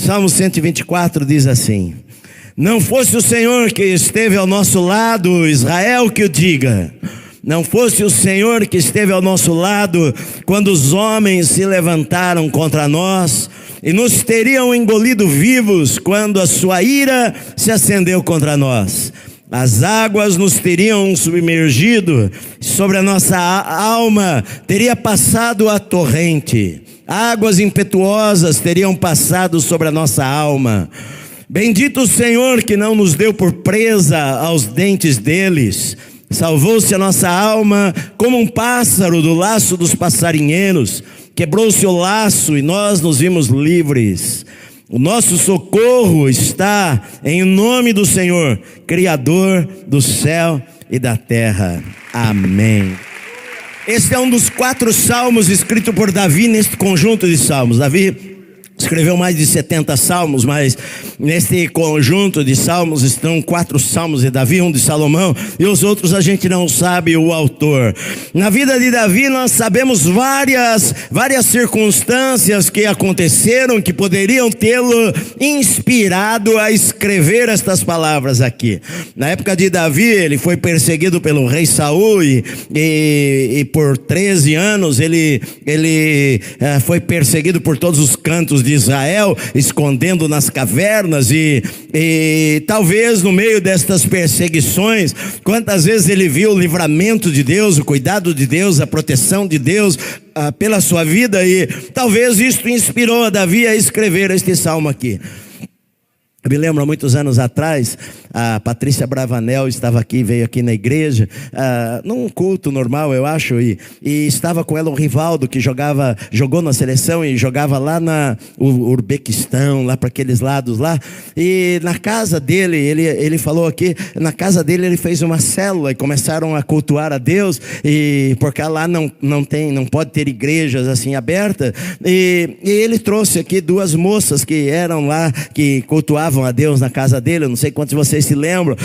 Salmo 124 diz assim: não fosse o Senhor que esteve ao nosso lado, Israel que o diga. Não fosse o Senhor que esteve ao nosso lado quando os homens se levantaram contra nós e nos teriam engolido vivos quando a sua ira se acendeu contra nós. As águas nos teriam submergido, sobre a nossa alma teria passado a torrente. Águas impetuosas teriam passado sobre a nossa alma. Bendito o Senhor que não nos deu por presa aos dentes deles. Salvou-se a nossa alma como um pássaro do laço dos passarinheiros. Quebrou-se o laço e nós nos vimos livres. O nosso socorro está em nome do Senhor, Criador do céu e da terra. Amém. Este é um dos 4 salmos escritos por Davi neste conjunto de salmos. Davi escreveu mais de 70 salmos, mas neste conjunto de salmos estão 4 salmos de Davi, um de Salomão, e os outros a gente não sabe o autor. Na vida de Davi nós sabemos várias circunstâncias que aconteceram, que poderiam tê-lo inspirado a escrever estas palavras aqui. Na época de Davi, ele foi perseguido pelo rei Saul e por 13 anos ele foi perseguido por todos os cantos de Israel, escondendo nas cavernas e talvez no meio destas perseguições, quantas vezes ele viu o livramento de Deus, o cuidado de Deus, a proteção de Deus pela sua vida, e talvez isto inspirou a Davi a escrever este salmo aqui. Eu me lembro, há muitos anos atrás, a Patrícia Bravanel estava aqui, veio aqui na igreja, num culto normal, eu acho, e estava com ela o Rivaldo, que jogou na seleção e jogava lá na Urbequistão, lá para aqueles lados lá, e na casa dele, ele falou aqui, na casa dele ele fez uma célula e começaram a cultuar a Deus, e porque lá não pode ter igrejas assim abertas, e ele trouxe aqui 2 moças que eram lá, que cultuavam a Deus na casa dele. Eu não sei quantos de vocês se lembram,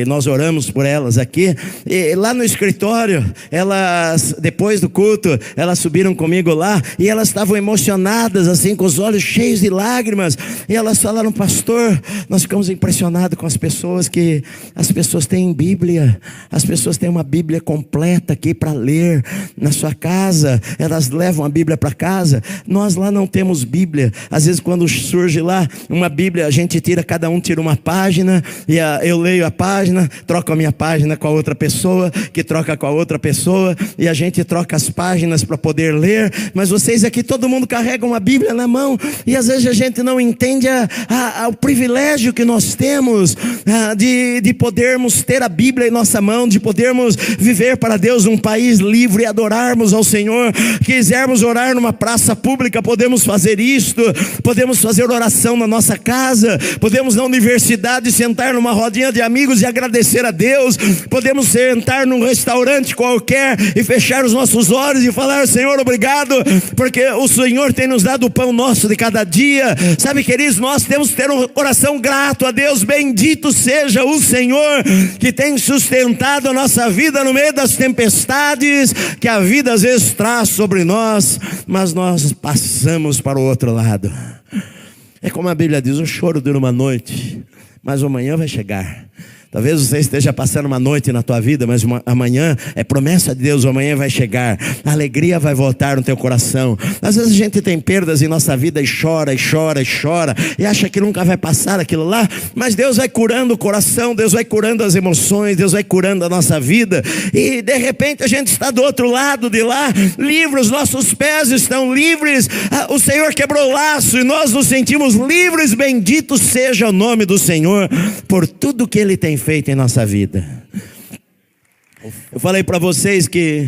nós oramos por elas aqui, e lá no escritório, elas, depois do culto, elas subiram comigo lá, e elas estavam emocionadas assim, com os olhos cheios de lágrimas, e elas falaram: pastor, nós ficamos impressionados com as pessoas, que as pessoas têm Bíblia, as pessoas têm uma Bíblia completa aqui para ler na sua casa, elas levam a Bíblia para casa, nós lá não temos Bíblia. Às vezes quando surge lá uma Bíblia, a gente cada um tira uma página, e eu leio a página, troco a minha página com a outra pessoa, que troca com a outra pessoa, e a gente troca as páginas para poder ler. Mas vocês aqui, todo mundo carrega uma Bíblia na mão, e às vezes a gente não entende o privilégio que nós temos de podermos ter a Bíblia em nossa mão, de podermos viver para Deus num país livre, adorarmos ao Senhor. Quisermos orar numa praça pública, podemos fazer isto, podemos fazer oração na nossa casa, podemos na universidade sentar numa rodinha de amigos e agradecer a Deus, podemos sentar num restaurante qualquer e fechar os nossos olhos e falar: Senhor, obrigado, porque o Senhor tem nos dado o pão nosso de cada dia. Sabe, queridos, nós temos que ter um coração grato a Deus. Bendito seja o Senhor que tem sustentado a nossa vida no meio das tempestades que a vida às vezes traz sobre nós, mas nós passamos para o outro lado. É como a Bíblia diz: o choro dura uma noite, mas amanhã vai chegar. Talvez você esteja passando uma noite na tua vida, mas amanhã é promessa de Deus, amanhã vai chegar, a alegria vai voltar no teu coração. Às vezes a gente tem perdas em nossa vida e chora, e chora, e chora, e acha que nunca vai passar aquilo lá, mas Deus vai curando o coração, Deus vai curando as emoções, Deus vai curando a nossa vida, e de repente a gente está do outro lado de lá, livre, os nossos pés estão livres, o Senhor quebrou o laço e nós nos sentimos livres. Bendito seja o nome do Senhor por tudo que Ele tem feito em nossa vida. Eu falei para vocês que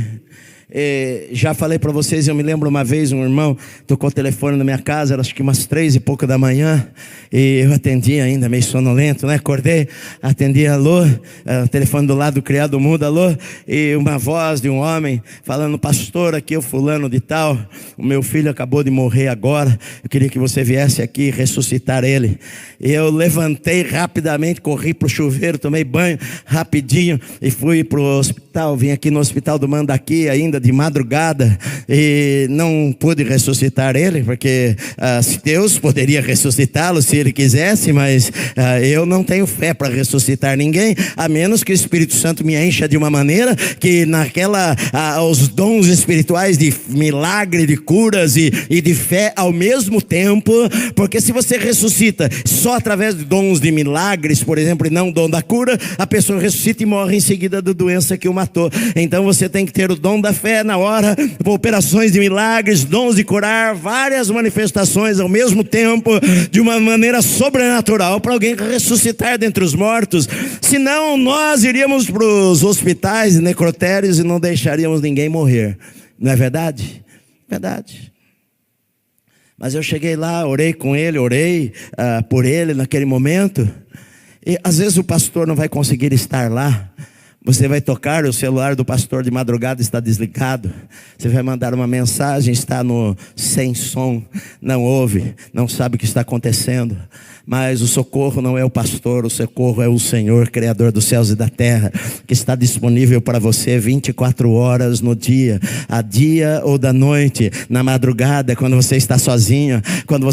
já falei para vocês, eu me lembro uma vez, um irmão tocou o telefone na minha casa, era acho que umas 3 e pouco da manhã, e eu atendi ainda, meio sonolento, né? Acordei, atendi, alô, o telefone do lado do criado mudo, alô, e uma voz de um homem falando: pastor, aqui é o fulano de tal, o meu filho acabou de morrer agora, eu queria que você viesse aqui ressuscitar ele. E eu levantei rapidamente, corri para o chuveiro, tomei banho rapidinho e fui para o hospital. Vim aqui no hospital do Mandaqui ainda, de madrugada e não pude ressuscitar ele, porque Deus poderia ressuscitá-lo se ele quisesse, mas eu não tenho fé para ressuscitar ninguém, a menos que o Espírito Santo me encha de uma maneira que os dons espirituais de milagre, de curas e de fé ao mesmo tempo, porque se você ressuscita só através de dons de milagres, por exemplo, e não o dom da cura, a pessoa ressuscita e morre em seguida da doença que o matou. Então você tem que ter o dom da fé na hora, operações de milagres, dons de curar, várias manifestações ao mesmo tempo, de uma maneira sobrenatural, para alguém ressuscitar dentre os mortos. Senão nós iríamos para os hospitais e necrotérios e não deixaríamos ninguém morrer. Não é verdade? Verdade. Mas eu cheguei lá, orei com ele, orei por ele naquele momento. E às vezes o pastor não vai conseguir estar lá. Você vai tocar, o celular do pastor de madrugada está desligado. Você vai mandar uma mensagem, está sem som, não ouve, não sabe o que está acontecendo. Mas o socorro não é o pastor, o socorro é o Senhor, Criador dos céus e da terra, que está disponível para você 24 horas no dia, a dia ou da noite, na madrugada, quando você está sozinho, quando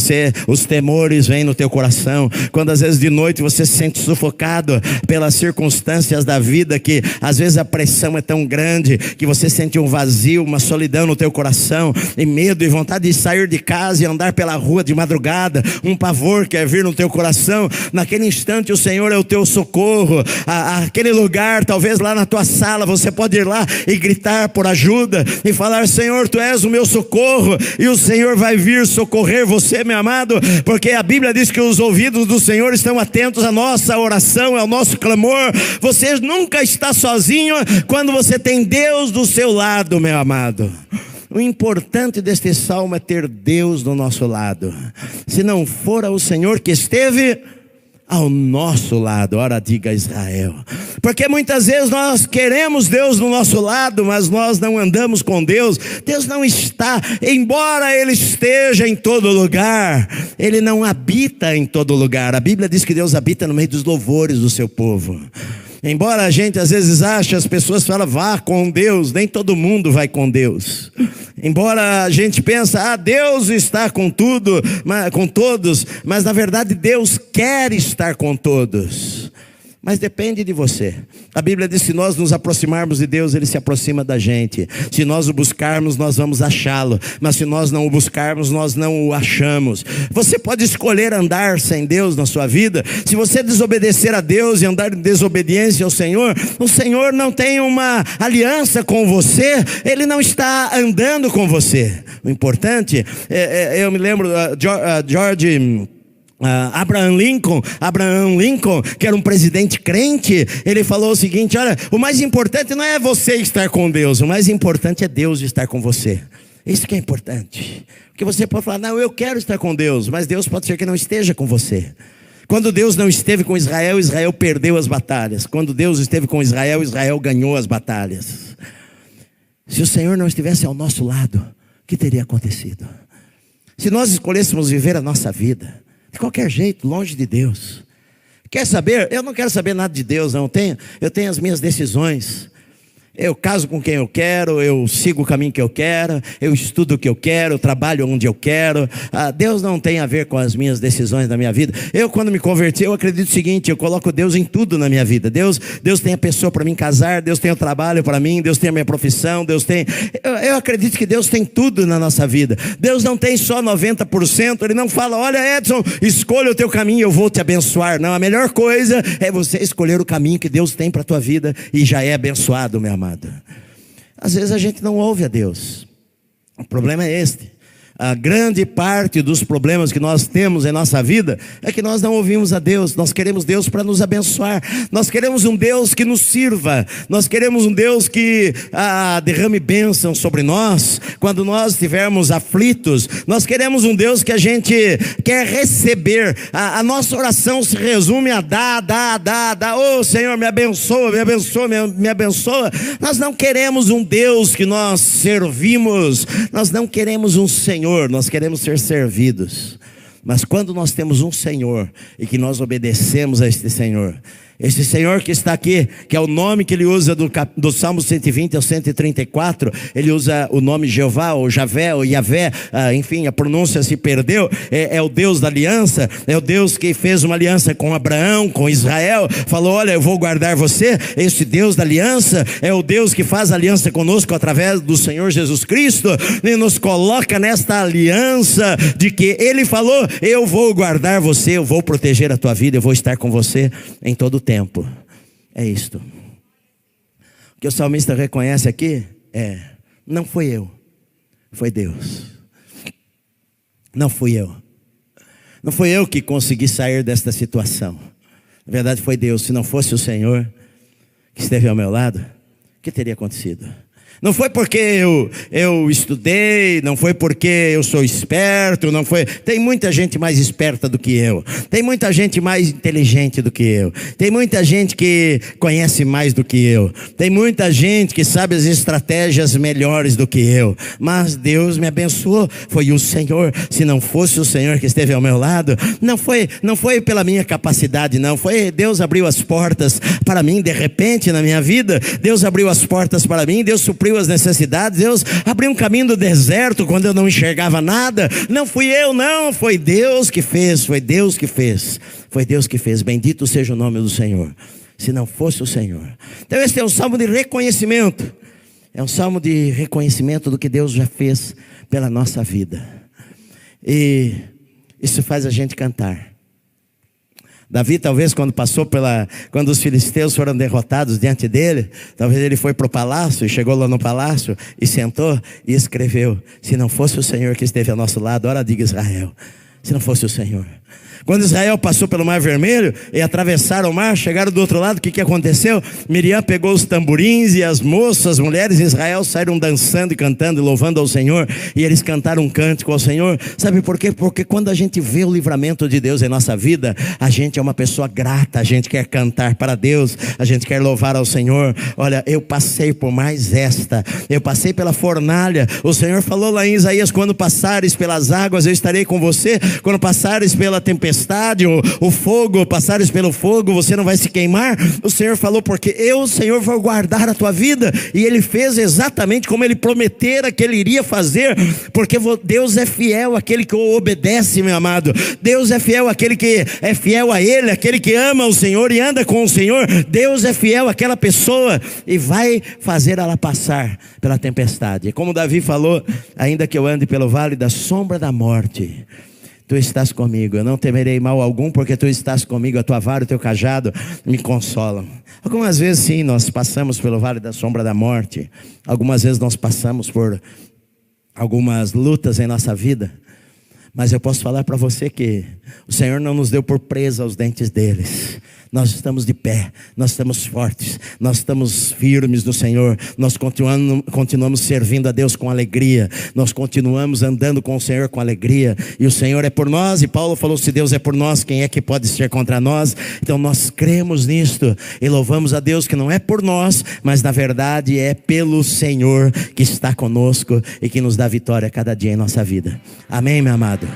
os temores vêm no teu coração, quando às vezes de noite você se sente sufocado pelas circunstâncias da vida, que às vezes a pressão é tão grande, que você sente um vazio, uma solidão no teu coração, e medo e vontade de sair de casa e andar pela rua de madrugada, um pavor quer vir no teu coração. Naquele instante o Senhor é o teu socorro. Aquele lugar, talvez lá na tua sala, você pode ir lá e gritar por ajuda e falar: Senhor, tu és o meu socorro, e o Senhor vai vir socorrer você, meu amado, porque a Bíblia diz que os ouvidos do Senhor estão atentos à nossa oração, ao nosso clamor. Você nunca está sozinho quando você tem Deus do seu lado, meu amado. O importante deste salmo é ter Deus do nosso lado. Se não for o Senhor que esteve ao nosso lado, ora diga Israel. Porque muitas vezes nós queremos Deus do nosso lado, mas nós não andamos com Deus. Deus não está, embora Ele esteja em todo lugar, Ele não habita em todo lugar. A Bíblia diz que Deus habita no meio dos louvores do seu povo. Embora a gente às vezes ache, as pessoas falam: vá com Deus, nem todo mundo vai com Deus. Embora a gente pense: Deus está com tudo, com todos, mas na verdade Deus quer estar com todos. Mas depende de você. A Bíblia diz que se nós nos aproximarmos de Deus, Ele se aproxima da gente. Se nós o buscarmos, nós vamos achá-lo. Mas se nós não o buscarmos, nós não o achamos. Você pode escolher andar sem Deus na sua vida. Se você desobedecer a Deus e andar em desobediência ao Senhor, o Senhor não tem uma aliança com você. Ele não está andando com você. O importante, eu me lembro, Abraham Lincoln, que era um presidente crente, ele falou o seguinte: olha, o mais importante não é você estar com Deus, o mais importante é Deus estar com você. Isso que é importante. Porque você pode falar: não, eu quero estar com Deus, mas Deus pode ser que não esteja com você. Quando Deus não esteve com Israel, Israel perdeu as batalhas. Quando Deus esteve com Israel, Israel ganhou as batalhas. Se o Senhor não estivesse ao nosso lado, o que teria acontecido? Se nós escolhêssemos viver a nossa vida de qualquer jeito, longe de Deus. Quer saber? Eu não quero saber nada de Deus, não. Eu tenho as minhas decisões. Eu caso com quem eu quero, eu sigo o caminho que eu quero, eu estudo o que eu quero, eu trabalho onde eu quero. Deus não tem a ver com as minhas decisões da minha vida. Eu, quando me converti, eu acredito o seguinte: eu coloco Deus em tudo na minha vida. Deus tem a pessoa para mim casar, Deus tem o trabalho para mim, Deus tem a minha profissão, eu acredito que Deus tem tudo na nossa vida. Deus não tem só 90%, Ele não fala: olha, Edson, escolha o teu caminho, eu vou te abençoar. Não, a melhor coisa é você escolher o caminho que Deus tem para a tua vida e já é abençoado, meu amado. Às vezes a gente não ouve a Deus. O problema é este. A grande parte dos problemas que nós temos em nossa vida é que nós não ouvimos a Deus. Nós queremos Deus para nos abençoar. Nós queremos um Deus que nos sirva. Nós queremos um Deus que derrame bênção sobre nós quando nós estivermos aflitos. Nós queremos um Deus que a gente quer receber. A nossa oração se resume a dá. Oh, Senhor, me abençoa, me abençoa, me abençoa. Nós não queremos um Deus que nós servimos. Nós não queremos um Senhor. Nós queremos ser servidos. Mas quando nós temos um Senhor e que nós obedecemos a este Senhor, Esse Senhor que está aqui, que é o nome que ele usa do Salmo 120 ao 134, ele usa o nome Jeová, ou Javé, ou Yavé, enfim, a pronúncia se perdeu, é o Deus da aliança, é o Deus que fez uma aliança com Abraão, com Israel, falou: olha, eu vou guardar você. Esse Deus da aliança é o Deus que faz aliança conosco através do Senhor Jesus Cristo, e nos coloca nesta aliança de que ele falou: eu vou guardar você, eu vou proteger a tua vida, eu vou estar com você em todo o tempo. É isto. O que o salmista reconhece aqui não fui eu, foi Deus. Não fui eu. Não fui eu que consegui sair desta situação. Na verdade foi Deus. Se não fosse o Senhor que esteve ao meu lado, o que teria acontecido? Não foi porque eu estudei, não foi porque eu sou esperto, não foi. Tem muita gente mais esperta do que eu, tem muita gente mais inteligente do que eu, tem muita gente que conhece mais do que eu, tem muita gente que sabe as estratégias melhores do que eu, mas Deus me abençoou, foi o Senhor. Se não fosse o Senhor que esteve ao meu lado, não foi pela minha capacidade, não, foi Deus abriu as portas para mim, de repente na minha vida, Deus abriu as portas para mim, Deus supriu as necessidades, Deus abriu um caminho do deserto quando eu não enxergava nada. Não fui eu, não, foi Deus que fez, foi Deus que fez, foi Deus que fez. Bendito seja o nome do Senhor. Se não fosse o Senhor. Então este é um salmo de reconhecimento, é um salmo de reconhecimento do que Deus já fez pela nossa vida, e isso faz a gente cantar. Davi talvez quando os filisteus foram derrotados diante dele, talvez ele foi para o palácio, e chegou lá no palácio, e sentou, e escreveu: se não fosse o Senhor que esteve ao nosso lado, ora diga Israel, se não fosse o Senhor. Quando Israel passou pelo Mar Vermelho e atravessaram o mar, chegaram do outro lado, o que aconteceu? Miriam pegou os tamborins, e as moças, as mulheres de Israel saíram dançando e cantando e louvando ao Senhor, e eles cantaram um cântico ao Senhor. Sabe por quê? Porque quando a gente vê o livramento de Deus em nossa vida, a gente é uma pessoa grata, a gente quer cantar para Deus, a gente quer louvar ao Senhor. Olha, eu passei por mais esta, eu passei pela fornalha. O Senhor falou lá em Isaías: quando passares pelas águas, eu estarei com você. Quando passares pela tempestade, o fogo, passares pelo fogo, você não vai se queimar. O Senhor falou: porque eu, o Senhor, vou guardar a tua vida. E Ele fez exatamente como Ele prometera que Ele iria fazer, porque Deus é fiel àquele que o obedece, meu amado. Deus é fiel àquele que é fiel a Ele, aquele que ama o Senhor e anda com o Senhor. Deus é fiel àquela pessoa e vai fazer ela passar pela tempestade. E como Davi falou: ainda que eu ande pelo vale da sombra da morte, Tu estás comigo, eu não temerei mal algum, porque Tu estás comigo, a Tua vara e o Teu cajado me consolam. Algumas vezes sim, nós passamos pelo vale da sombra da morte. Algumas vezes nós passamos por algumas lutas em nossa vida. Mas eu posso falar para você que o Senhor não nos deu por presa aos dentes deles. Nós estamos de pé, nós estamos fortes, nós estamos firmes no Senhor. Nós continuamos servindo a Deus com alegria. Nós continuamos andando com o Senhor com alegria. E o Senhor é por nós. E Paulo falou: se Deus é por nós, quem é que pode ser contra nós? Então nós cremos nisto e louvamos a Deus que não é por nós, mas na verdade é pelo Senhor que está conosco e que nos dá vitória cada dia em nossa vida. Amém, meu amado?